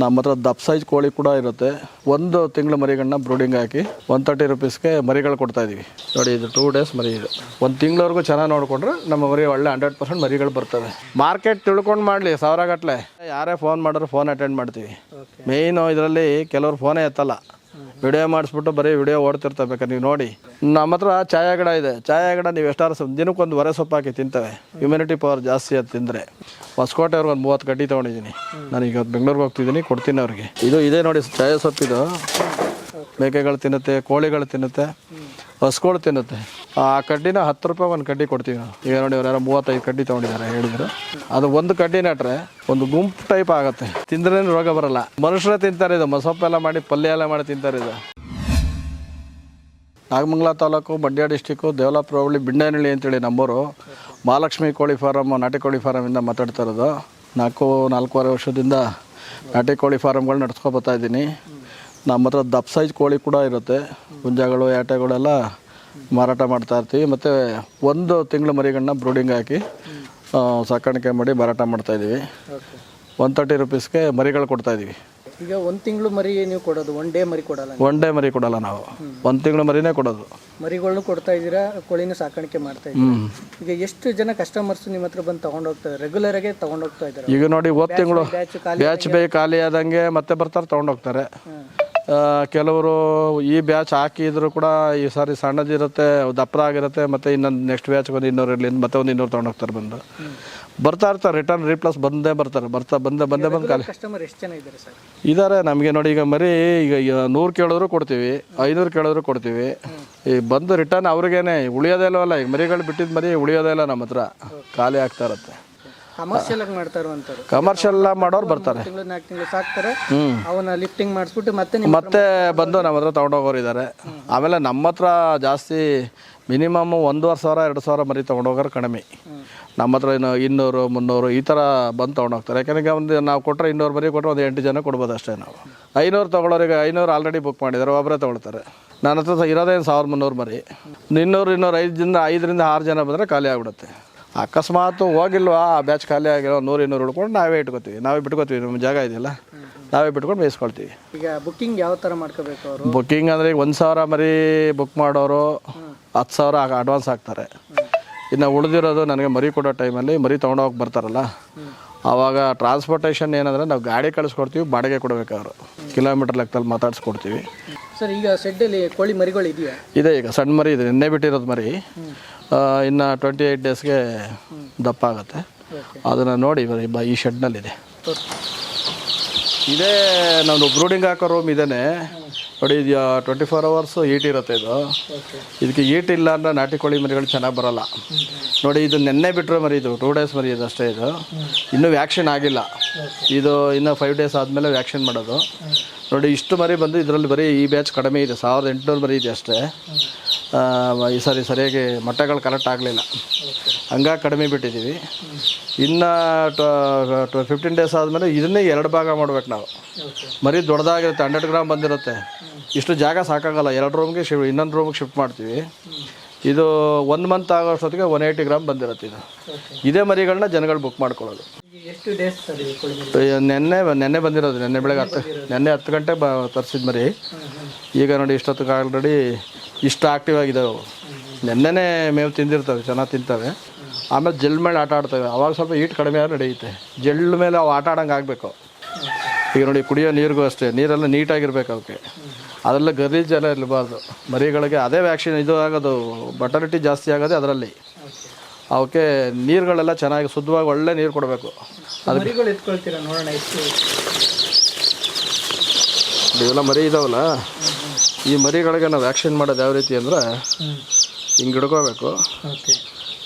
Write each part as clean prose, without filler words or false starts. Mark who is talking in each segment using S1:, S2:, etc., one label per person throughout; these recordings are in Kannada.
S1: ನಮ್ಮ ಹತ್ರ ದಪ್ಪ ಸೈಜ್ ಕೋಳಿ ಕೂಡ ಇರುತ್ತೆ. 1 ತಿಂಗಳ ಮರಿಗಳನ್ನ ಬ್ರೂಡಿಂಗ್ ಹಾಕಿ 130 ರೂಪೀಸ್ಗೆ ಮರಿಗಳು ಕೊಡ್ತಾ ಇದೀವಿ. ನೋಡಿ ಇದು 2 ಡೇಸ್ ಮರಿ ಇದು. 1 ತಿಂಗಳವರೆಗೂ ಚೆನ್ನಾಗಿ ನೋಡಿಕೊಂಡ್ರೆ ನಮ್ಮ ಮರಿ ಒಳ್ಳೆ 100% ಮರಿಗಳು ಬರ್ತವೆ. ಮಾರ್ಕೆಟ್ ತಿಳ್ಕೊಂಡು ಮಾಡಲಿ, ಸಾವಿರ ಗಟ್ಟಲೆ ಯಾರೇ ಫೋನ್ ಮಾಡಿದ್ರು ಫೋನ್ ಅಟೆಂಡ್ ಮಾಡ್ತೀವಿ. ಮೇಯ್ನು ಇದರಲ್ಲಿ ಕೆಲವರು ಫೋನೇ ಎತ್ತಲ್ಲ, ವಿಡಿಯೋ ಮಾಡಿಸ್ಬಿಟ್ಟು ಬರೀ ವಿಡಿಯೋ ಓಡ್ತಿರ್ತವೆ. ಬೇಕಾದ್ರೆ ನೀವು ನೋಡಿ, ನಮ್ಮ ಹತ್ರ ಛಾಯಾ ಗಿಡ ಇದೆ. ಛಾಯಾ ಗಿಡ ನೀವು ಎಷ್ಟಾರು ದಿನಕ್ಕೊಂದು ವರೆ ಸೊಪ್ಪು ಹಾಕಿ ತಿಂತವೆ. ಇಮ್ಯುನಿಟಿ ಪವರ್ ಜಾಸ್ತಿ ಅದು ತಿಂದರೆ. ಹೊಸಕೋಟೆ ಅವ್ರಿಗೆ ಒಂದು 30 ಕಡ್ಡಿ ತೊಗೊಂಡಿದ್ದೀನಿ. ನಾನೀಗ ಬೆಂಗಳೂರಿಗೆ ಹೋಗ್ತಿದ್ದೀನಿ, ಕೊಡ್ತೀನಿ ಅವ್ರಿಗೆ. ಇದೇ ನೋಡಿ ಛಾಯಾ ಸೊಪ್ಪಿದು. ಮೇಕೆಗಳು ತಿನ್ನುತ್ತೆ, ಕೋಳಿಗಳು ತಿನ್ನುತ್ತೆ, ಹಸುಗಳು ತಿನ್ನುತ್ತೆ. ಆ ಕಡ್ಡಿನ 10 ರೂಪಾಯಿ ಒಂದು ಕಡ್ಡಿ ಕೊಡ್ತೀವಿ ನಾವು. ಈಗ ನೋಡಿ ಅವ್ರು ಯಾರೋ 35 ಕಡ್ಡಿ ತೊಗೊಂಡಿದ್ದಾರೆ ಹೇಳಿದ್ರು. ಅದು ಒಂದು ಕಡ್ಡಿ ನಟ್ರೆ ಒಂದು ಗುಂಪು ಟೈಪ್ ಆಗುತ್ತೆ. ತಿಂದ್ರೇ ರೋಗ ಬರಲ್ಲ. ಮನುಷ್ಯರೇ ತಿಂತಾರೆ ಇದು. ಮಸೊಪ್ಪೆಲ್ಲ ಮಾಡಿ ಪಲ್ಯ ಎಲ್ಲ ಮಾಡಿ ತಿಂತಾರೆ ಇದು. ನಾಗಮಂಗಲ ತಾಲೂಕು, ಮಂಡ್ಯ ಡಿಸ್ಟಿಕ್ಕು, ದೇವಲಾಪುರ ಹೋಬಳಿ, ಬಿಂಡೇನಹಳ್ಳಿ ಅಂತೇಳಿ ನಮ್ಮೂರು. ಮಹಾಲಕ್ಷ್ಮಿ ಕೋಳಿ ಫಾರಮ್, ನಾಟಿ ಕೋಳಿ ಫಾರಮಿಂದ ಮಾತಾಡ್ತಾ ಇರೋದು. 4.5 ವರ್ಷದಿಂದ ನಾಟಿ ಕೋಳಿ ಫಾರಮ್ಗಳು ನಡ್ಸ್ಕೊ ಬರ್ತಾಯಿದ್ದೀನಿ. ನಮ್ಮ ಹತ್ರ ದಪ್ಪ ಸೈಜ್ ಕೋಳಿ ಕೂಡ ಇರುತ್ತೆ. ಗುಂಜಾಗಳು, ಯಾಟೆಗಳೆಲ್ಲ ಮಾರಾಟ ಮಾಡ್ತಾ ಇರ್ತೀವಿ. ಮತ್ತು 1 ತಿಂಗಳ ಮರಿಗಳನ್ನ ಬ್ರೂಡಿಂಗ್ ಹಾಕಿ ಸಾಕಾಣಿಕೆ ಮಾಡಿ ಮಾರಾಟ ಮಾಡ್ತಾಯಿದ್ದೀವಿ. 130 ರೂಪೀಸ್ಗೆ ಮರಿಗಳು ಕೊಡ್ತಾಯಿದ್ದೀವಿ.
S2: ಈಗ 1 ತಿಂಗಳು ಮರಿ ನೀವು ಕೊಡೋದು, 1 ಡೇ ಮರಿ ಕೊಡಲ್ಲ?
S1: 1 ಡೇ ಮರಿ ಕೊಡಲ್ಲ ನಾವು, 1 ತಿಂಗಳು ಮರಿನೇ ಕೊಡೋದು.
S2: ಮರಿಗಳನ್ನು ಕೊಡ್ತಾ ಇದ್ದೀರಾ, ಕೋಳಿನ ಸಾಕಾಣಿಕೆ ಮಾಡ್ತಾ ಇದ್ದೀರಾ. ಈಗ ಎಷ್ಟು ಜನ ಕಸ್ಟಮರ್ಸ್ ನಿಮ್ಮ ಹತ್ರ ಬಂದು ತೊಗೊಂಡೋಗ್ತಾರೆ? ರೆಗ್ಯುಲರ್ ಆಗಿ ತೊಗೊಂಡೋಗ್ತಾ ಇದ್ದಾರೆ?
S1: ಈಗ ನೋಡಿ, 1 ತಿಂಗಳು ಬ್ಯಾಚ್ ಖಾಲಿ ಆದಂಗೆ ಮತ್ತೆ ಬರ್ತಾರೆ, ತೊಗೊಂಡೋಗ್ತಾರೆ. ಕೆಲವರು ಈ ಬ್ಯಾಚ್ ಹಾಕಿದ್ರು ಕೂಡ ಈ ಸಾರಿ ಸಣ್ಣದಿರುತ್ತೆ, ದಪ್ಪದಾಗಿರುತ್ತೆ. ಮತ್ತು ಇನ್ನೊಂದು ನೆಕ್ಸ್ಟ್ ಬ್ಯಾಚ್ ಒಂದು 200 ಇರಲಿ, ಮತ್ತೆ ಒಂದು 200 ತೊಗೊಂಡೋಗ್ತಾರೆ. ಬರ್ತಾ ಇರ್ತಾರೆ. ರಿಟರ್ನ್ ರೀಪ್ಲೇಸ್ ಬಂದೇ ಬರ್ತಾರೆ. ಬಂದು ಖಾಲಿ.
S2: ಕಸ್ಟಮರ್ ಎಷ್ಟು ಜನ ಇದ್ದಾರೆ ಸರ್?
S1: ಇದ್ದಾರೆ ನಮಗೆ. ನೋಡಿ ಈಗ ಮರಿ ಈಗ 100 ಕೇಳಿದ್ರು ಕೊಡ್ತೀವಿ, 500 ಕೇಳಿದ್ರು ಕೊಡ್ತೀವಿ. ಈಗ ಬಂದು ರಿಟರ್ನ್ ಅವ್ರಿಗೇನೆ ಉಳಿಯೋದೇ ಇಲ್ಲವಲ್ಲ. ಈಗ ಮರಿಗಳು ಬಿಟ್ಟಿದ್ದು ಮರಿ ಉಳಿಯೋದೇ ಇಲ್ಲ, ನಮ್ಮ ಹತ್ರ ಖಾಲಿ ಆಗ್ತಾ ಇರುತ್ತೆ.
S2: ಕಮರ್ಷಿಯಲ್ ಆಗಿ ಮಾಡ್ತಾರಂತಾರೆ.
S1: ಕಮರ್ಷಿಯಲ್ ಮಾಡೋರು ಬರ್ತಾರೆ,
S2: 4 ತಿಂಗಳು ಸಾಕ್ತಾರೆ. ಅವನ್ನ ಲಿಫ್ಟಿಂಗ್ ಮಾಡಿಸ್ಬಿಟ್ಟು
S1: ಮತ್ತೆ ಬಂದು ನಮ್ಮ ಹತ್ರ ತೊಗೊಂಡೋಗೋರು ಇದ್ದಾರೆ. ಆಮೇಲೆ ನಮ್ಮ ಹತ್ರ ಜಾಸ್ತಿ ಮಿನಿಮಮ್ 1,500-2,000 ಮರಿ ತೊಗೊಂಡೋಗೋರು ಕಡಿಮೆ. ನಮ್ಮ ಹತ್ರ 200, 300 ಈ ಥರ ಬಂದು ತೊಗೊಂಡೋಗ್ತಾರೆ. ಯಾಕೆಂದರೆ ಒಂದು ನಾವು ಕೊಟ್ಟರೆ 200 ಮರಿ ಕೊಟ್ಟರೆ ಒಂದು 8 ಜನ ಕೊಡ್ಬೋದು ಅಷ್ಟೇ ನಾವು. 500 ತೊಗೊಳೋರಿಗೆ 500 ಆಲ್ರೆಡಿ ಬುಕ್ ಮಾಡಿದ್ದಾರೆ, ಒಬ್ಬರೇ ತೊಗೊಳ್ತಾರೆ. ನನ್ನ ಹತ್ರ ಇರೋದೇ 1,300 ಮರಿ. 200-205 6 ಜನ ಬಂದರೆ ಖಾಲಿ ಆಗಿಬಿಡುತ್ತೆ. ಅಕಸ್ಮಾತ್ ಹೋಗಿಲ್ವಾ, ಆ ಬ್ಯಾಚ್ ಖಾಲಿ ಆಗಿರೋ 100-200 ಉಳ್ಕೊಂಡು ನಾವೇ ಇಟ್ಕೋತೀವಿ, ನಾವೇ ಬಿಟ್ಕೋತೀವಿ. ನಮ್ಮ ಜಾಗ ಇದೆಯಲ್ಲ, ನಾವೇ ಬಿಟ್ಕೊಂಡು ಬೇಯಿಸ್ಕೊಳ್ತೀವಿ.
S2: ಈಗ ಬುಕ್ಕಿಂಗ್ ಯಾವ ಥರ ಮಾಡ್ಕೋಬೇಕು ಅವರು?
S1: ಬುಕ್ಕಿಂಗ್ ಅಂದರೆ ಈಗ 1,000 ಮರಿ ಬುಕ್ ಮಾಡೋರು 10,000 ಅಡ್ವಾನ್ಸ್ ಹಾಕ್ತಾರೆ. ಇನ್ನು ಉಳಿದಿರೋದು ನನಗೆ ಮರಿ ಕೊಡೋ ಟೈಮಲ್ಲಿ ಮರಿ ತೊಗೊಂಡೋಗಿ ಬರ್ತಾರಲ್ಲ, ಆವಾಗ ಟ್ರಾನ್ಸ್ಪೋರ್ಟೇಷನ್ ಏನಂದರೆ ನಾವು ಗಾಡಿ ಕಳಿಸ್ಕೊಡ್ತೀವಿ, ಬಾಡಿಗೆ ಕೊಡಬೇಕು. ಅವರು ಕಿಲೋಮೀಟರ್ ಲೆಕ್ಕದಲ್ಲಿ ಮಾತಾಡಿಸ್ಕೊಡ್ತೀವಿ.
S2: ಸರ್, ಈಗ ಶೆಡ್ಡಲ್ಲಿ ಕೋಳಿ ಮರಿಗಳು ಇದೆಯಾ?
S1: ಇದೆ. ಈಗ ಸಣ್ಣ ಮರಿ ಇದೆ, ನಿನ್ನೆ ಬಿಟ್ಟಿರೋದು ಮರಿ. ಇನ್ನು 28 ಡೇಸ್ಗೆ ದಪ್ಪ ಆಗುತ್ತೆ. ಅದನ್ನು ನೋಡಿ ಈ ಶೆಡ್ನಲ್ಲಿದೆ. ಇದೇ ನಾವು ಬ್ರೂಡಿಂಗ್ ಹಾಕೋ ರೂಮ್ ಇದೇನೆ ನೋಡಿ. ಇದು 24 hours ಹೀಟ್ ಇರುತ್ತೆ. ಇದಕ್ಕೆ ಹೀಟ್ ಇಲ್ಲ ಅಂದರೆ ನಾಟಿ ಕೋಳಿ ಮರಿಗಳು ಚೆನ್ನಾಗಿ ಬರೋಲ್ಲ. ನೋಡಿ, ಇದು ನೆನ್ನೆ ಬಿಟ್ಟರೆ ಮರಿ, ಇದು 2 ಡೇಸ್ ಮರಿ ಇದು ಅಷ್ಟೇ. ಇದು ಇನ್ನೂ ವ್ಯಾಕ್ಸಿನ್ ಆಗಿಲ್ಲ. ಇದು ಇನ್ನೂ 5 ಡೇಸ್ ಆದಮೇಲೆ ವ್ಯಾಕ್ಸಿನ್ ಮಾಡೋದು. ನೋಡಿ, ಇಷ್ಟು ಮರಿ ಬಂದು ಇದರಲ್ಲಿ ಬರೀ ಈ ಬ್ಯಾಚ್ ಕಡಿಮೆ ಇದೆ, 1800 ಮರಿ ಇದೆ ಅಷ್ಟೇ. ಈ ಸಾರಿ ಸರಿಯಾಗಿ ಮೊಟ್ಟೆಗಳು ಕರೆಕ್ಟ್ ಆಗಲಿಲ್ಲ, ಹಂಗಾಗಿ ಕಡಿಮೆ ಬಿಟ್ಟಿದ್ದೀವಿ. ಇನ್ನು 15 ಡೇಸ್ ಆದಮೇಲೆ ಇದನ್ನೇ 2 ಭಾಗ ಮಾಡ್ಬೇಕು ನಾವು. ಮರಿ ದೊಡ್ಡದಾಗಿರುತ್ತೆ, 100 ಗ್ರಾಮ್ ಬಂದಿರುತ್ತೆ. ಇಷ್ಟು ಜಾಗ ಸಾಕಾಗಲ್ಲ. 2 ರೂಮ್ಗೆ ಇನ್ನೊಂದು ರೂಮಿಗೆ ಶಿಫ್ಟ್ ಮಾಡ್ತೀವಿ. ಇದು 1 ಮಂತ್ ಆಗೋಷ್ಟೊತ್ತಿಗೆ 180 ಗ್ರಾಮ್ ಬಂದಿರುತ್ತೆ. ಇದೇ ಮರಿಗಳನ್ನ ಜನಗಳು ಬುಕ್ ಮಾಡ್ಕೊಳ್ಳೋದು.
S2: ಎಷ್ಟು ಡೇಸ್
S1: ನೆನ್ನೆ ಬಂದಿರೋದು. ನೆನ್ನೆ ಬೆಳಗ್ಗೆ 10 ಗಂಟೆ ತರಿಸಿದ ಮರಿ. ಈಗ ನೋಡಿ ಇಷ್ಟೊತ್ತಿಗೆ ಆಲ್ರೆಡಿ ಇಷ್ಟು ಆ್ಯಕ್ಟಿವ್ ಆಗಿದ್ದಾವೆ. ನೆನ್ನೆನೇ ಮೇವು ತಿಂದಿರ್ತವೆ, ಚೆನ್ನಾಗಿ ತಿಂತವೆ. ಆಮೇಲೆ ಜೆಲ್ ಮೇಲೆ ಆಟ ಆಡ್ತವೆ. ಅವಾಗ ಸ್ವಲ್ಪ ಹೀಟ್ ಕಡಿಮೆ ಆದ್ರೆ ನಡೆಯುತ್ತೆ. ಜೆಲ್ ಮೇಲೆ ಅವು ಆಟ ಆಡೋಂಗೆ ಆಗಬೇಕು. ಈಗ ನೋಡಿ, ಕುಡಿಯೋ ನೀರಿಗೂ ಅಷ್ಟೇ, ನೀರೆಲ್ಲ ನೀಟಾಗಿರ್ಬೇಕು ಅವಕ್ಕೆ. ಅದೆಲ್ಲ ಗಲೀಜೆಲ್ಲ ಇರಬಾರ್ದು ಮರಿಗಳಿಗೆ. ಅದೇ ವ್ಯಾಕ್ಸಿನ್ ಇದು ಆಗೋದು, ಬಟಲಿಟಿ ಜಾಸ್ತಿ ಆಗೋದೇ ಅದರಲ್ಲಿ. ಅವಕ್ಕೆ ನೀರುಗಳೆಲ್ಲ ಚೆನ್ನಾಗಿ ಶುದ್ಧವಾಗಿ ಒಳ್ಳೆ ನೀರು ಕೊಡಬೇಕು.
S2: ಮರಿಗಳು ಎತ್ಕೊಳ್ತೀರಾ ನೋಡೋಣ ಎಷ್ಟು?
S1: ಇವೆಲ್ಲ ಮರಿ ಇದಾವಲ್ಲ, ಈ ಮರಿಗಳಿಗೆ ನಾವು ವ್ಯಾಕ್ಸಿನ್ ಮಾಡೋದು ಯಾವ ರೀತಿ ಅಂದರೆ, ಹಿಂಗೆ ಹಿಡ್ಕೋಬೇಕು.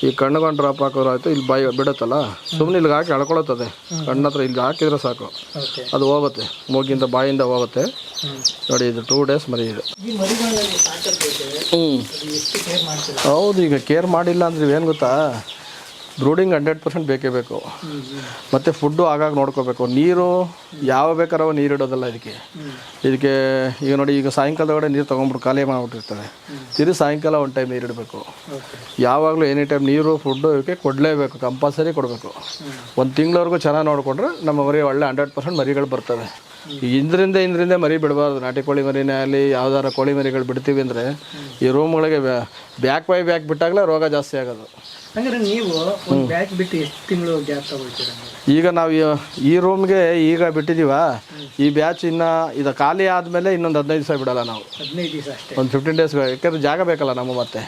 S1: ಈ ಕಣ್ಣುಗೊಂಡು ಡ್ರಾಪ್ ಹಾಕೋರು ಆಯಿತು. ಇಲ್ಲಿ ಬಾಯಿ ಬಿಡುತ್ತಲ್ಲ, ಸುಮ್ಮನೆ ಇಲ್ಲಿಗೆ ಹಾಕಿ ಎಳ್ಕೊಳತ್ತದೆ. ಕಣ್ಣು ಹತ್ರ ಇಲ್ಲಿಗೆ ಹಾಕಿದ್ರೆ ಸಾಕು, ಅದು ಹೋಗುತ್ತೆ. ಮೂಗಿಂದ ಬಾಯಿಂದ ಹೋಗುತ್ತೆ. ನೋಡಿ, ಇದು 2 ಡೇಸ್ ಮರಿ ಇದು. ಹೌದು. ಈಗ ಕೇರ್ ಮಾಡಿಲ್ಲ ಅಂದರೆ ಏನು ಗೊತ್ತಾ, ಬ್ರೂಡಿಂಗ್ 100% ಬೇಕೇ ಬೇಕು. ಮತ್ತು ಫುಡ್ಡು ಆಗಾಗ ನೋಡ್ಕೋಬೇಕು. ನೀರು ಯಾವ ಬೇಕಾರೋ ನೀರು ಇಡೋದಲ್ಲ ಇದಕ್ಕೆ. ಈಗ ನೋಡಿ, ಈಗ ಸಾಯಂಕಾಲದೊಳಗಡೆ ನೀರು ತೊಗೊಂಡ್ಬಿಟ್ಟು ಖಾಲಿ ಮಾಡಿಬಿಟ್ಟಿರ್ತಾರೆ. ತಿರುಗಿ ಸಾಯಂಕಾಲ ಒಂದು ಟೈಮ್ ನೀರು ಇಡಬೇಕು. ಯಾವಾಗಲೂ ಎನಿ ಟೈಮ್ ನೀರು ಫುಡ್ಡು ಇವಕ್ಕೆ ಕೊಡಲೇಬೇಕು, ಕಂಪಲ್ಸರಿ ಕೊಡಬೇಕು. 1 ತಿಂಗಳವರೆಗೂ ಚೆನ್ನಾಗಿ ನೋಡಿಕೊಂಡ್ರೆ ನಮ್ಮ ಮರಿ ಒಳ್ಳೆ 100% ಮರಿಗಳು ಬರ್ತವೆ. ಈಗ ಇಂದ್ರಿಂದ ಮರಿ ಬಿಡಬಾರ್ದು. ನಾಟಿ ಕೋಳಿ ಮರಿನೇ ಆಗಲಿ ಯಾವ್ದಾರ ಕೋಳಿ ಮರಿಗಳು ಬಿಡ್ತೀವಿ ಅಂದರೆ ಈ ರೂಮ್ಗಳಿಗೆ ಬ್ಯಾಕ್ ಬೈ ಬ್ಯಾಕ್ ಬಿಟ್ಟಾಗಲೇ ರೋಗ ಜಾಸ್ತಿ ಆಗೋದು.
S2: ಹಂಗಾರೆ ನೀವು ಒಂದು ಬ್ಯಾಚ್ ಬಿಟ್ಟು ಎಷ್ಟು ತಿಂಗಳು ಗ್ಯಾಪ್ ತಗೊಳ್ತೀರಾ?
S1: ಈಗ ನಾವು ಈ ರೂಮ್ಗೆ ಈಗ ಬಿಟ್ಟಿದ್ದೀವ, ಈ ಬ್ಯಾಚ್ ಇನ್ನು ಇದು ಖಾಲಿ ಆದಮೇಲೆ ಇನ್ನೊಂದು 15 ದಿವಸ ಬಿಡಲ್ಲ ನಾವು.
S2: 15 ದಿವಸ ಅಷ್ಟೇ,
S1: ಒಂದು 15 ಡೇಸ್. ಯಾಕಂದ್ರೆ ಜಾಗ ಬೇಕಲ್ಲ ನಮಗೆ. ಮತ್ತೆ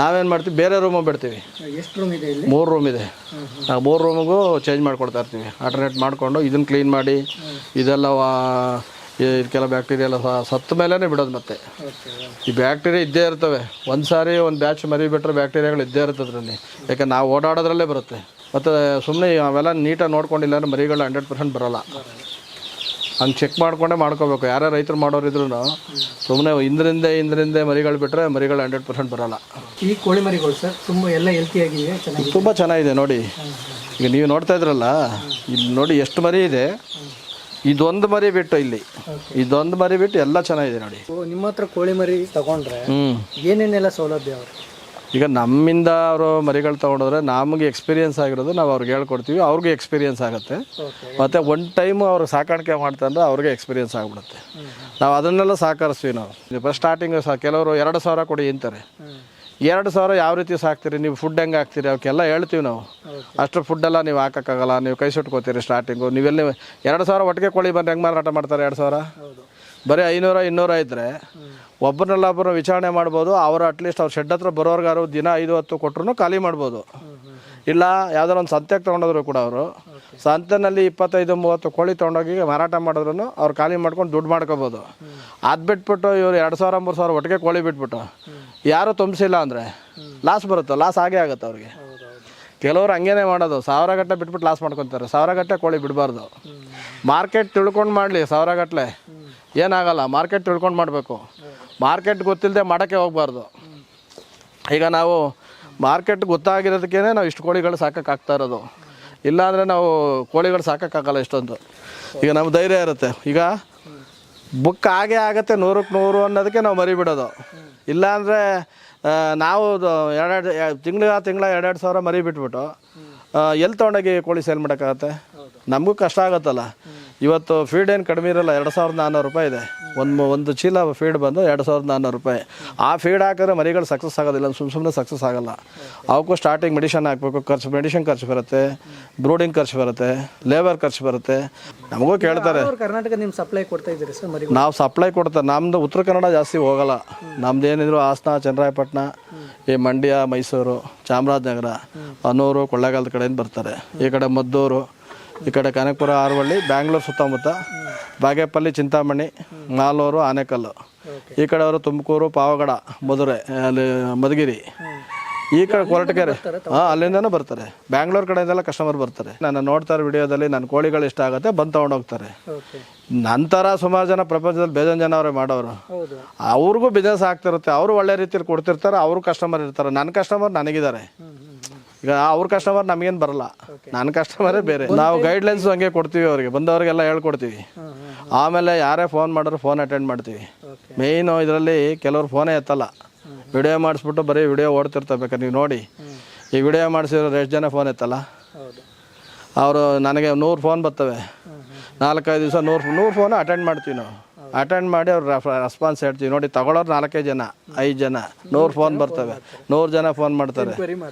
S1: ನಾವೇನು ಮಾಡ್ತೀವಿ, ಬೇರೆ ರೂಮಿಗೆ ಬಿಡ್ತೀವಿ.
S2: ಎಷ್ಟು ರೂಮ್ ಇದೆ ಇಲ್ಲಿ?
S1: 3 ರೂಮ್ ಇದೆ. ನಾವು 3 ರೂಮಿಗೂ ಚೇಂಜ್ ಮಾಡ್ಕೊಡ್ತಾ ಇರ್ತೀವಿ. ಆಲ್ಟರ್ನೇಟ್ ಮಾಡಿಕೊಂಡು ಇದನ್ನು ಕ್ಲೀನ್ ಮಾಡಿ ಇದೆಲ್ಲ ಇದಕ್ಕೆಲ್ಲ ಬ್ಯಾಕ್ಟೀರಿಯಾ ಎಲ್ಲ ಸತ್ತ ಮೇಲೇ ಬಿಡೋದು. ಮತ್ತೆ ಈ ಬ್ಯಾಕ್ಟೀರಿಯಾ ಇದ್ದೇ ಇರ್ತವೆ. ಒಂದು ಸಾರಿ ಒಂದು ಬ್ಯಾಚ್ ಮರಿ ಬಿಟ್ಟರೆ ಬ್ಯಾಕ್ಟೀರಿಯಾಗಳು ಇದ್ದೇ ಇರ್ತದೆ ಅದರಲ್ಲಿ. ಯಾಕೆ ನಾವು ಓಡಾಡೋದ್ರಲ್ಲೇ ಬರುತ್ತೆ. ಮತ್ತು ಸುಮ್ಮನೆ ಅವೆಲ್ಲ ನೀಟಾಗಿ ನೋಡ್ಕೊಂಡಿಲ್ಲ ಅಂದರೆ ಮರಿಗಳು 100% ಬರೋಲ್ಲ. ಹಂಗೆ ಚೆಕ್ ಮಾಡಿಕೊಂಡೇ ಮಾಡ್ಕೋಬೇಕು. ಯಾರೇ ರೈತರು ಮಾಡೋರಿದ್ರು ಸುಮ್ಮನೆ ಇಂದ್ರಿಂದ ಮರಿಗಳು ಬಿಟ್ಟರೆ ಮರಿಗಳು 100% ಬರೋಲ್ಲ.
S2: ಈ ಕೋಳಿ ಮರಿಗಳು ಸರ್ ತುಂಬ ಎಲ್ಲ ಹೆಲ್ತಿಯಾಗಿವೆ,
S1: ತುಂಬ ಚೆನ್ನಾಗಿದೆ ನೋಡಿ. ಈಗ ನೀವು ನೋಡ್ತಾ ಇದ್ರಲ್ಲ, ಇಲ್ಲಿ ನೋಡಿ ಎಷ್ಟು ಮರಿ ಇದೆ. ಇದೊಂದು ಮರಿ ಬಿಟ್ಟು ಇದೊಂದು ಮರಿ ಬಿಟ್ಟು ಎಲ್ಲ ಚೆನ್ನಾಗಿದೆ ನೋಡಿ.
S2: ನಿಮ್ಮ ಹತ್ರ ಕೋಳಿ ಮರಿ ತಗೊಂಡ್ರೆ ಏನೇನೆಲ್ಲ ಸೌಲಭ್ಯ ಅವ್ರು?
S1: ಈಗ ನಮ್ಮಿಂದ ಅವರು ಮರಿಗಳು ತೊಗೊಂಡ್ರೆ ನಮಗೆ ಎಕ್ಸ್ಪೀರಿಯನ್ಸ್ ಆಗಿರೋದು ನಾವು ಅವ್ರಿಗೆ ಹೇಳ್ಕೊಡ್ತೀವಿ. ಅವ್ರಿಗೆ ಎಕ್ಸ್ಪೀರಿಯನ್ಸ್ ಆಗುತ್ತೆ. ಮತ್ತು ಒಂದು ಟೈಮು ಅವ್ರಿಗೆ ಸಾಕಾಣಿಕೆ ಮಾಡ್ತಂದ್ರೆ ಅವ್ರಿಗೆ ಎಕ್ಸ್ಪೀರಿಯನ್ಸ್ ಆಗಿಬಿಡುತ್ತೆ. ನಾವು ಅದನ್ನೆಲ್ಲ ಸಹಕರಿಸ್ತೀವಿ. ನಾವು ಸ್ಟಾರ್ಟಿಂಗ್ ಕೆಲವರು 2,000 ಕೊಡಿ ಅಂತಾರೆ. 2,000 ಯಾವ ರೀತಿ ಸಾಕ್ತೀರಿ ನೀವು? ಫುಡ್ ಹೆಂಗೆ ಹಾಕ್ತೀರಿ? ಅವಕ್ಕೆಲ್ಲ ಹೇಳ್ತೀವಿ ನಾವು. ಅಷ್ಟು ಫುಡ್ಡೆಲ್ಲ ನೀವು ಹಾಕೋಕ್ಕಾಗಲ್ಲ, ನೀವು ಕೈ ಸುಟ್ಕೋತೀರಿ ಸ್ಟಾರ್ಟಿಂಗು. ನೀವೆಲ್ಲ 2,000 ಒಟ್ಟಿಗೆ ಕೋಳಿ ಬಂದು ಹೆಂಗೆ ಮಾರಾಟ ಮಾಡ್ತಾರೆ? 2,000 ಬರೀ 500 200 ಇದ್ದರೆ ಒಬ್ಬರನ್ನೆಲ್ಲೊಬ್ಬರು ವಿಚಾರಣೆ ಮಾಡ್ಬೋದು. ಅವರು ಅಟ್ಲೀಸ್ಟ್ ಅವ್ರ ಶೆಡ್ ಹತ್ರ ಬರೋರ್ಗಾರು ದಿನ 5-10 ಕೊಟ್ಟರು ಖಾಲಿ ಮಾಡ್ಬೋದು. ಇಲ್ಲ ಯಾವ್ದಾರು ಒಂದು ಸಂತೆಗೆ ತೊಗೊಂಡೋದ್ರು ಕೂಡ ಅವರು ಸಂತೆನಲ್ಲಿ 25-30 ಕೋಳಿ ತೊಗೊಂಡೋಗಿ ಮಾರಾಟ ಮಾಡಿದ್ರು ಅವ್ರು ಖಾಲಿ ಮಾಡ್ಕೊಂಡು ದುಡ್ಡು ಮಾಡ್ಕೋಬೋದು. ಅದು ಬಿಟ್ಬಿಟ್ಟು ಇವರು 2,000-3,000 ಒಟ್ಟಿಗೆ ಕೋಳಿ ಬಿಟ್ಬಿಟ್ಟು ಯಾರೂ ತುಂಬಿಸಿಲ್ಲ ಅಂದರೆ ಲಾಸ್ ಬರುತ್ತೆ. ಲಾಸ್ ಆಗೇ ಆಗುತ್ತೆ ಅವ್ರಿಗೆ. ಕೆಲವರು ಹಂಗೇನೆ ಮಾಡೋದು. 1,000 ಗಟ್ಟಲೆ ಬಿಟ್ಬಿಟ್ಟು ಲಾಸ್ ಮಾಡ್ಕೊತಾರೆ. 1,000 ಗಟ್ಟಲೆ ಕೋಳಿ ಬಿಡಬಾರ್ದು. ಮಾರ್ಕೆಟ್ ತಿಳ್ಕೊಂಡು ಮಾಡಲಿ. 1,000 ಗಟ್ಟಲೆ ಏನಾಗಲ್ಲ. ಮಾರ್ಕೆಟ್ ತಿಳ್ಕೊಂಡು ಮಾಡಬೇಕು. ಮಾರ್ಕೆಟ್ ಗೊತ್ತಿಲ್ಲದೆ ಮಾಡೋಕ್ಕೆ ಹೋಗಬಾರ್ದು. ಈಗ ನಾವು ಮಾರ್ಕೆಟ್ ಗೊತ್ತಾಗಿರೋದಕ್ಕೇ ನಾವು ಇಷ್ಟು ಕೋಳಿಗಳು ಸಾಕೋಕ್ಕಾಗ್ತಾ ಇರೋದು. ಇಲ್ಲಾಂದರೆ ನಾವು ಕೋಳಿಗಳು ಸಾಕೋಕ್ಕಾಗಲ್ಲ ಇಷ್ಟೊಂದು. ಈಗ ನಮ್ಮ ಧೈರ್ಯ ಇರುತ್ತೆ. ಈಗ ಬುಕ್ ಆಗೇ ಆಗುತ್ತೆ 100ಕ್ಕೆ 100 ಅನ್ನೋದಕ್ಕೆ ನಾವು ಮರಿ ಬಿಡೋದು. ಇಲ್ಲಾಂದರೆ ನಾವು ತಿಂಗಳ 2,000 ಮರಿ ಬಿಟ್ಬಿಟ್ಟು ಎಲ್ಲಿ ತೊಗೊಂಡೋಗಿ ಕೋಳಿ ಸೇಲ್ ಮಾಡೋಕ್ಕಾಗತ್ತೆ? ನಮಗೂ ಕಷ್ಟ ಆಗುತ್ತಲ್ಲ. ಇವತ್ತು ಫೀಡ್ ಏನು ಕಡಿಮೆ ಇರೋಲ್ಲ. 2,400 ರೂಪಾಯಿ ಇದೆ ಒಂದು ಚೀಲ ಫೀಡ್ ಬಂದು 2,400 ರೂಪಾಯಿ. ಆ ಫೀಡ್ ಹಾಕಿದ್ರೆ ಮರಿಗಳು ಸಕ್ಸಸ್ ಆಗೋದಿಲ್ಲ. ಸುಮ್ಮನೆ ಸಕ್ಸಸ್ ಆಗೋಲ್ಲ. ಅವಕ್ಕೂ ಸ್ಟಾರ್ಟಿಂಗ್ ಮೆಡಿಷನ್ ಹಾಕಬೇಕು. ಮೆಡಿಷನ್ ಖರ್ಚು ಬರುತ್ತೆ, ಬ್ರೂಡಿಂಗ್ ಖರ್ಚು ಬರುತ್ತೆ, ಲೇಬರ್ ಖರ್ಚು ಬರುತ್ತೆ. ನಮಗೂ ಕೇಳ್ತಾರೆ.
S2: ಕರ್ನಾಟಕ ನಿಮ್ಮ ಸಪ್ಲೈ ಕೊಡ್ತಾ ಇದ್ದೀರಿ ಸರ್ ಮರಿ?
S1: ನಾವು ಸಪ್ಲೈ ಕೊಡ್ತಾರೆ. ನಮ್ಮದು ಉತ್ತರ ಕನ್ನಡ ಜಾಸ್ತಿ ಹೋಗಲ್ಲ. ನಮ್ದು ಏನಿದ್ರು ಹಾಸನ, ಚನ್ನರಾಯಪಟ್ಟಣ, ಈ ಮಂಡ್ಯ, ಮೈಸೂರು, ಚಾಮರಾಜನಗರ, ಹನೂರು, ಕೊಳ್ಳೇಗಾಲದ ಕಡೆಯಿಂದ ಬರ್ತಾರೆ. ಈ ಕಡೆ ಮದ್ದೂರು, ಈ ಕಡೆ ಕನಕಪುರ, ಆರವಳ್ಳಿ, ಬ್ಯಾಂಗ್ಳೂರು ಸುತ್ತಮುತ್ತ, ಬಾಗೇಪಲ್ಲಿ, ಚಿಂತಾಮಣಿ, ಮಾಲೂರು, ಆನೇಕಲ್ಲು. ಈ ಕಡೆ ಅವರು ತುಮಕೂರು, ಪಾವಗಡ, ಮಧುರೆ, ಅಲ್ಲಿ ಮಧುಗಿರಿ, ಈ ಕಡೆ ಕೊರಟಗೆರೆ, ಅಲ್ಲಿಂದನೂ ಬರ್ತಾರೆ. ಬ್ಯಾಂಗ್ಳೂರು ಕಡೆಯಿಂದೆಲ್ಲ ಕಸ್ಟಮರ್ ಬರ್ತಾರೆ. ನಾನು ನೋಡ್ತಾರೆ ವಿಡಿಯೋದಲ್ಲಿ ನನ್ನ ಕೋಳಿಗಳು ಇಷ್ಟ ಆಗುತ್ತೆ, ಬಂದು ತೊಗೊಂಡೋಗ್ತಾರೆ. ನಂತರ ಸುಮಾರು ಜನ ಪ್ರಪಂಚದಲ್ಲಿ ಬೇಜಾನ್ ಜನ ಅವರೇ ಮಾಡೋರು. ಅವ್ರಿಗೂ ಬಿಸ್ನೆಸ್ ಆಗ್ತಿರುತ್ತೆ. ಅವರು ಒಳ್ಳೆ ರೀತಿಯಲ್ಲಿ ಕೊಡ್ತಿರ್ತಾರೆ. ಅವರು ಕಸ್ಟಮರ್ ಇರ್ತಾರೆ. ನನ್ನ ಕಸ್ಟಮರ್ ನನಗಿದ್ದಾರೆ. ಈಗ ಅವ್ರ ಕಸ್ಟಮರ್ ನಮಗೇನು ಬರಲ್ಲ. ನನ್ನ ಕಸ್ಟಮರೇ ಬೇರೆ. ನಾವು ಗೈಡ್ಲೈನ್ಸು ಹಂಗೆ ಕೊಡ್ತೀವಿ. ಅವರಿಗೆ ಬಂದವರಿಗೆಲ್ಲ ಹೇಳ್ಕೊಡ್ತೀವಿ. ಆಮೇಲೆ ಯಾರೇ ಫೋನ್ ಮಾಡಿದ್ರು ಫೋನ್ ಅಟೆಂಡ್ ಮಾಡ್ತೀವಿ. ಮೇಯ್ನು ಇದರಲ್ಲಿ ಕೆಲವ್ರು ಫೋನೇ ಎತ್ತಲ್ಲ. ವಿಡಿಯೋ ಮಾಡಿಸ್ಬಿಟ್ಟು ಬರೀ ವಿಡಿಯೋ ಓಡ್ತಿರ್ತಾರೆ. ಬೇಕಾದ್ರೆ ನೀವು ನೋಡಿ, ಈ ವಿಡಿಯೋ ಮಾಡಿಸಿರೋರು ಎಷ್ಟು ಜನ ಫೋನ್ ಎತ್ತಲ್ಲ. ಅವರು ನನಗೆ 100 ಫೋನ್ ಬರ್ತವೆ. 4-5 ದಿವಸ 100 ಫೋನ್ ಅಟೆಂಡ್ ಮಾಡ್ತೀವಿ ನಾವು. ಅಟೆಂಡ್ ಮಾಡಿ ಅವ್ರು ರೆಸ್ಪಾನ್ಸ್ ಹೇಳ್ತೀವಿ. ನೋಡಿ ತಗೊಳ್ಳೋರು 4 ಜನ 5 ಜನ, 100 ಫೋನ್ ಬರ್ತವೆ. 100 ಜನ ಫೋನ್ ಮಾಡ್ತಾರೆ.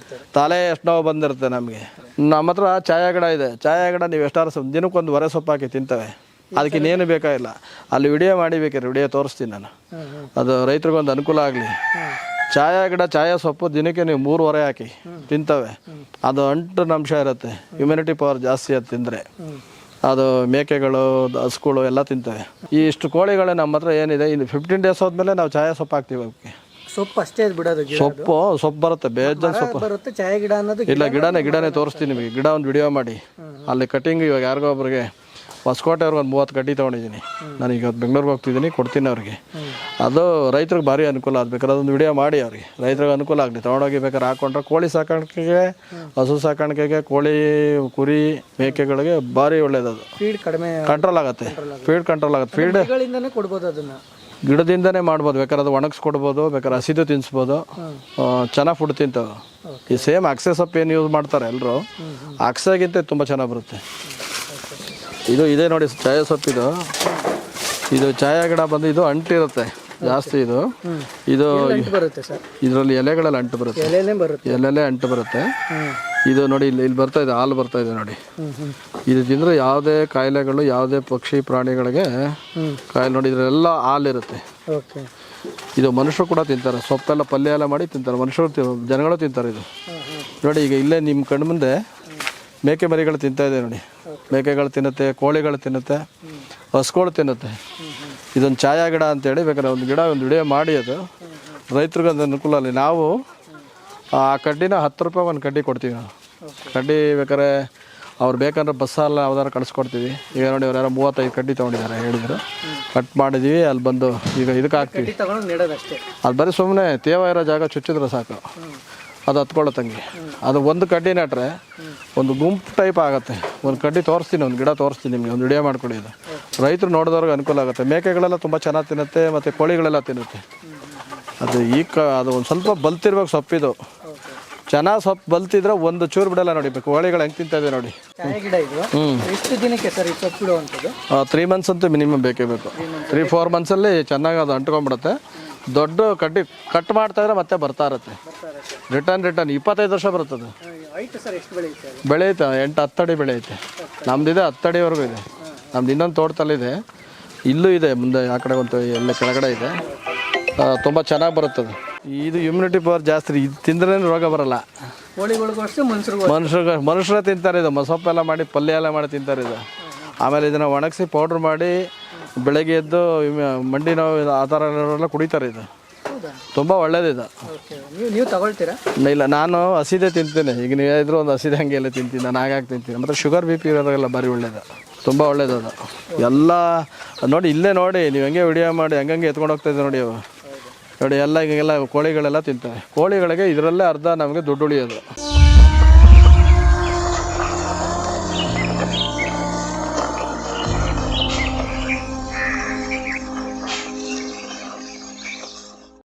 S1: ತಲೆ ಎಷ್ಟು ನೋವು ಬಂದಿರುತ್ತೆ ನಮಗೆ. ನಮ್ಮ ಹತ್ರ ಚಾಯ ಗಿಡ ಇದೆ. ಚಾಯ ಗಿಡ ನೀವು ಎಷ್ಟಾರು ದಿನಕ್ಕೊಂದು ವರೆ ಸೊಪ್ಪು ಹಾಕಿ ತಿಂತವೆ. ಅದಕ್ಕೆ ಇನ್ನೇನು ಬೇಕಾಗಿಲ್ಲ. ಅಲ್ಲಿ ವಿಡಿಯೋ ಮಾಡಿ ಬೇಕಾದ್ರೆ ವಿಡಿಯೋ ತೋರಿಸ್ತೀನಿ ನಾನು. ಅದು ರೈತರಿಗೊಂದು ಅನುಕೂಲ ಆಗಲಿ. ಚಾಯ ಗಿಡ, ಚಾಯ ಸೊಪ್ಪು ದಿನಕ್ಕೆ ನೀವು 3 ವರೆ ಹಾಕಿ ತಿಂತವೆ. ಅದು ಅಂಶ ಇರುತ್ತೆ. ಇಮ್ಯುನಿಟಿ ಪವರ್ ಜಾಸ್ತಿ ಅದು ತಿಂದರೆ. ಅದು ಮೇಕೆಗಳು, ಹಸುಗಳು ಎಲ್ಲ ತಿಂತವೆ. ಈ ಇಷ್ಟು ಕೋಳಿಗಳೇ ನಮ್ಮ ಹತ್ರ ಏನಿದೆ. ಇನ್ನು 15 ಡೇಸ್ ಹೋದ್ಮೇಲೆ ನಾವು ಚಾಯ ಸೊಪ್ಪು ಹಾಕ್ತೀವಿ. ಅವಕ್ಕೆ
S2: ಸೊಪ್ಪು ಅಷ್ಟೇ ಬಿಡೋದು?
S1: ಸೊಪ್ಪು ಬರುತ್ತೆ, ಬೇಜಾನ್ ಸೊಪ್ಪು
S2: ಬರುತ್ತೆ. ಚಾಯ ಗಿಡ ಅನ್ನೋದು
S1: ಇಲ್ಲ. ಗಿಡನೇ ತೋರಿಸ್ತೀನಿ ನಿಮಗೆ. ಗಿಡ ಒಂದು ವಿಡಿಯೋ ಮಾಡಿ ಅಲ್ಲಿ ಕಟಿಂಗ್. ಇವಾಗ ಯಾರಿಗೋ ಒಬ್ರಿಗೆ ಹೊಸಕೋಟೆ ಅವ್ರಿಗೆ ಒಂದು 30 ಕಡ್ಡಿ ತೊಗೊಂಡಿದ್ದೀನಿ. ನಾನೀಗ ಬೆಂಗಳೂರಿಗೆ ಹೋಗ್ತಿದ್ದೀನಿ, ಕೊಡ್ತೀನಿ ಅವ್ರಿಗೆ. ಅದು ರೈತರಿಗೆ ಭಾರಿ ಅನುಕೂಲ ಆಗಬೇಕಾದ್ರೆ ಅದೊಂದು ವಿಡಿಯೋ ಮಾಡಿ ಅವ್ರಿಗೆ ರೈತರಿಗೆ ಅನುಕೂಲ ಆಗಲಿ. ತೊಗೊಂಡೋಗಿ ಬೇಕಾದ್ರೆ ಹಾಕೊಂಡ್ರೆ ಕೋಳಿ ಸಾಕಾಣಿಕೆಗೆ, ಹಸು ಸಾಕಾಣಿಕೆಗೆ, ಕೋಳಿ, ಕುರಿ, ಮೇಕೆಗಳಿಗೆ ಭಾರಿ ಒಳ್ಳೇದದು.
S2: ಫೀಡ್ ಕಡಿಮೆ
S1: ಕಂಟ್ರೋಲ್ ಆಗುತ್ತೆ. ಫೀಡ್ ಕಂಟ್ರೋಲ್ ಆಗುತ್ತೆ. ಫೀಡ್
S2: ಕೊಡ್ಬೋದು. ಅದನ್ನು
S1: ಗಿಡದಿಂದನೇ ಮಾಡ್ಬೋದು. ಬೇಕಾದ್ರೆ ಅದು ಒಣಗಿಸ್ಕೊಡ್ಬೋದು, ಬೇಕಾದ್ರೆ ಹಸಿದು ತಿನ್ನಿಸ್ಬೋದು. ಚೆನ್ನಾಗಿ ಫುಡ್ ತಿಂತವೆ. ಈ ಸೇಮ್ ಅಕ್ಸೆ ಸೊಪ್ಪು ಏನು ಯೂಸ್ ಮಾಡ್ತಾರೆ ಎಲ್ಲರೂ, ಅಕ್ಸೆಗಿಂತ ತುಂಬ ಚೆನ್ನಾಗಿ ಬರುತ್ತೆ. ಇದು ಇದೆ ನೋಡಿ ಚಾಯ ಸೊಪ್ಪಿದು. ಇದು ಚಾಯ ಗಿಡ ಬಂದು ಇದು ಅಂಟಿರುತ್ತೆ ಜಾಸ್ತಿ. ಇದು
S2: ಅಂಟು ಬರುತ್ತೆ ಸರ್,
S1: ಇದರಲ್ಲಿ ಎಲೆಗಳಲ್ಲಿ ಅಂಟು ಬರುತ್ತೆ,
S2: ಎಲೆನೇ ಬರುತ್ತೆ.
S1: ಎಲೆಲೆ ಅಂಟು ಬರುತ್ತೆ. ಇದು ನೋಡಿ ಇಲ್ಲಿ ಬರ್ತಾ ಇದೆ, ಹಾಲು ಬರ್ತಾ ಇದೆ ನೋಡಿ. ಇದು ತಿಂದರೆ ಯಾವುದೇ ಕಾಯಿಲೆಗಳು, ಯಾವುದೇ ಪಕ್ಷಿ ಪ್ರಾಣಿಗಳಿಗೆ ಕಾಯಿಲೆ ನೋಡಿ, ಇದರೆಲ್ಲ ಹಾಲಿರುತ್ತೆ.
S2: ಓಕೆ.
S1: ಇದು ಮನುಷ್ಯರು ಕೂಡ ತಿಂತಾರೆ, ಸೊಪ್ಪೆಲ್ಲ ಪಲ್ಯ ಎಲ್ಲ ಮಾಡಿ ತಿಂತಾರೆ, ಮನುಷ್ಯರು ಜನಗಳು ತಿಂತಾರೆ. ಇದು ನೋಡಿ ಈಗ ಇಲ್ಲೇ ನಿಮ್ಮ ಕಣ್ಣು ಮುಂದೆ ಮೇಕೆ ಮರಿಗಳು ತಿಂತಾ ಇದೆ ನೋಡಿ. ಮೇಕೆಗಳು ತಿನ್ನುತ್ತೆ, ಕೋಳಿಗಳು ತಿನ್ನುತ್ತೆ, ಹಸುಗಳು ತಿನ್ನುತ್ತೆ. ಇದೊಂದು ಛಾಯಾ ಗಿಡ ಅಂತೇಳಿ ಬೇಕಾದ್ರೆ ಒಂದು ವಿಡಿಯೋ ಮಾಡಿ ಅದು ರೈತರಿಗೆ ಒಂದು ಅನುಕೂಲ ಅಲ್ಲಿ. ನಾವು ಆ ಕಡ್ಡಿನ 10 ರೂಪಾಯಿ ಒಂದು ಕಡ್ಡಿ ಕೊಡ್ತೀವಿ ನಾವು. ಕಡ್ಡಿ ಬೇಕಾದ್ರೆ ಅವ್ರು ಬೇಕಂದ್ರೆ ಬಸ್ಸಲ್ಲ ಯಾವ್ದಾರು ಕಳಿಸ್ಕೊಡ್ತೀವಿ. ಈಗ ನೋಡಿ ಅವ್ರು ಯಾರೋ 35 ಕಡ್ಡಿ ತೊಗೊಂಡಿದ್ದಾರೆ ಹೇಳಿದ್ರು, ಕಟ್ ಮಾಡಿದ್ದೀವಿ. ಅಲ್ಲಿ ಬಂದು ಈಗ ಇದಕ್ಕೆ ಹಾಕ್ತೀವಿ. ಅದು ಬರೀ ಸುಮ್ಮನೆ ತೇವ ಇರೋ ಜಾಗ ಚುಚ್ಚಿದ್ರೆ ಸಾಕು, ಅದು ಹತ್ಕೊಳ್ಳುತ್ತಂಗೆ. ಅದು ಒಂದು ಕಡ್ಡಿ ನೆಟ್ರೆ ಒಂದು ಗುಂಪು ಟೈಪ್ ಆಗುತ್ತೆ. ಒಂದು ಕಡ್ಡಿ ತೋರಿಸ್ತೀನಿ, ಒಂದು ಗಿಡ ತೋರಿಸ್ತೀನಿ ನಿಮಗೆ, ಒಂದು ವಿಡಿಯೋ ಮಾಡ್ಕೊಳ್ಳಿ. ಇದು ರೈತರು ನೋಡಿದವ್ರಿಗೆ ಅನುಕೂಲ ಆಗುತ್ತೆ. ಮೇಕೆಗಳೆಲ್ಲ ತುಂಬ ಚೆನ್ನಾಗಿ ತಿನ್ನುತ್ತೆ, ಮತ್ತು ಕೋಳಿಗಳೆಲ್ಲ ತಿನ್ನುತ್ತೆ. ಅದು ಅದು ಒಂದು ಸ್ವಲ್ಪ ಬಲ್ತಿರ್ಬೇಕು ಸೊಪ್ಪಿದು. ಚೆನ್ನಾಗಿ ಸೊಪ್ಪು ಬಲ್ತಿದ್ರೆ ಒಂದು ಚೂರು ಬಿಡಲ್ಲ ನೋಡಿ. ಕೋಳಿಗಳು ಹೆಂಗೆ ತಿಂತಾ ಇದೆ ನೋಡಿ.
S2: ಎಷ್ಟು ದಿನಕ್ಕೆ ಸರ್ ಈ ಸೊಪ್ಪು ಬಿಡುವಂಥದ್ದು?
S1: 3 ಮಂತ್ಸ್ ಅಂತೂ ಮಿನಿಮಮ್ ಬೇಕೇ ಬೇಕು. 3-4 ಮಂತ್ಸಲ್ಲಿ ಚೆನ್ನಾಗಿ ಅದು ಅಂಟ್ಕೊಂಡ್ಬಿಡುತ್ತೆ. ದೊಡ್ಡ ಕಡ್ಡಿ ಕಟ್ ಮಾಡ್ತಾ ಇದ್ರೆ ಮತ್ತೆ ಬರ್ತಾ ಇರುತ್ತೆ. ರಿಟರ್ನ್ 25 ವರ್ಷ ಬರುತ್ತದೆ. ಬೆಳೆಯುತ್ತೆ 8-10 ಅಡಿ ಬೆಳೆಯುತ್ತೆ. ನಮ್ದಿದೆ 10 ಅಡಿವರೆಗೂ ಇದೆ. ನಮ್ದು ಇನ್ನೊಂದು ತೋಟದಲ್ಲಿದೆ, ಇಲ್ಲೂ ಇದೆ ಮುಂದೆ, ಆ ಕಡೆ ಒಂದು ಎಲ್ಲ ಕೆಳಗಡೆ ಇದೆ. ತುಂಬ ಚೆನ್ನಾಗಿ ಬರುತ್ತದೆ. ಇದು ಇಮ್ಯುನಿಟಿ ಪವರ್ ಜಾಸ್ತಿ. ಇದು ತಿಂದ್ರೆ ರೋಗ ಬರಲ್ಲ. ಮನುಷ್ಯರೇ ತಿಂತಾರೆ ಇದು. ಸೊಪ್ಪೆಲ್ಲ ಮಾಡಿ ಪಲ್ಯ ಎಲ್ಲ ಮಾಡಿ ತಿಂತಾರೆ ಇದು. ಆಮೇಲೆ ಇದನ್ನು ಒಣಗಿಸಿ ಪೌಡ್ರ್ ಮಾಡಿ ಬೆಳಗ್ಗೆ ಎದ್ದು ಮಂಡಿ ನೋವು ಆ ಥರ ಎಲ್ಲ ಕುಡಿತಾರೆ. ಇದು ತುಂಬ ಒಳ್ಳೇದಿದೆ.
S2: ನೀವು ತಗೊಳ್ತೀರಾ?
S1: ಇಲ್ಲ, ನಾನು ಹಸಿದೆ ತಿಂತೀನಿ. ಈಗ ನೀವು ಹೇಳಿದ್ರು ಒಂದು ಹಸಿದೆ ಹಂಗೆ ಎಲ್ಲ ತಿಂತೀನಿ ನಾನು, ಹಾಗಾಗಿ ತಿಂತೀನಿ. ಮತ್ತು ಶುಗರ್ BP ಇರೋರಿಗೆಲ್ಲ ಭಾರಿ ಒಳ್ಳೇದು, ತುಂಬ ಒಳ್ಳೇದು ಅದು ಎಲ್ಲ. ನೋಡಿ ಇಲ್ಲೇ ನೋಡಿ, ನೀವು ಹೆಂಗೆ ವಿಡಿಯೋ ಮಾಡಿ ಹಂಗಂಗೆ ಎತ್ಕೊಂಡು ಹೋಗ್ತಾಯಿದ್ದೆ ನೋಡಿ. ಅವು ನೋಡಿ ಎಲ್ಲ ಹಿಂಗೆಲ್ಲ ಕೋಳಿಗಳೆಲ್ಲ ತಿಂತವೆ. ಕೋಳಿಗಳಿಗೆ ಇದರಲ್ಲೇ ಅರ್ಧ ನಮಗೆ ದುಡ್ಡು ಉಳಿಯೋದು.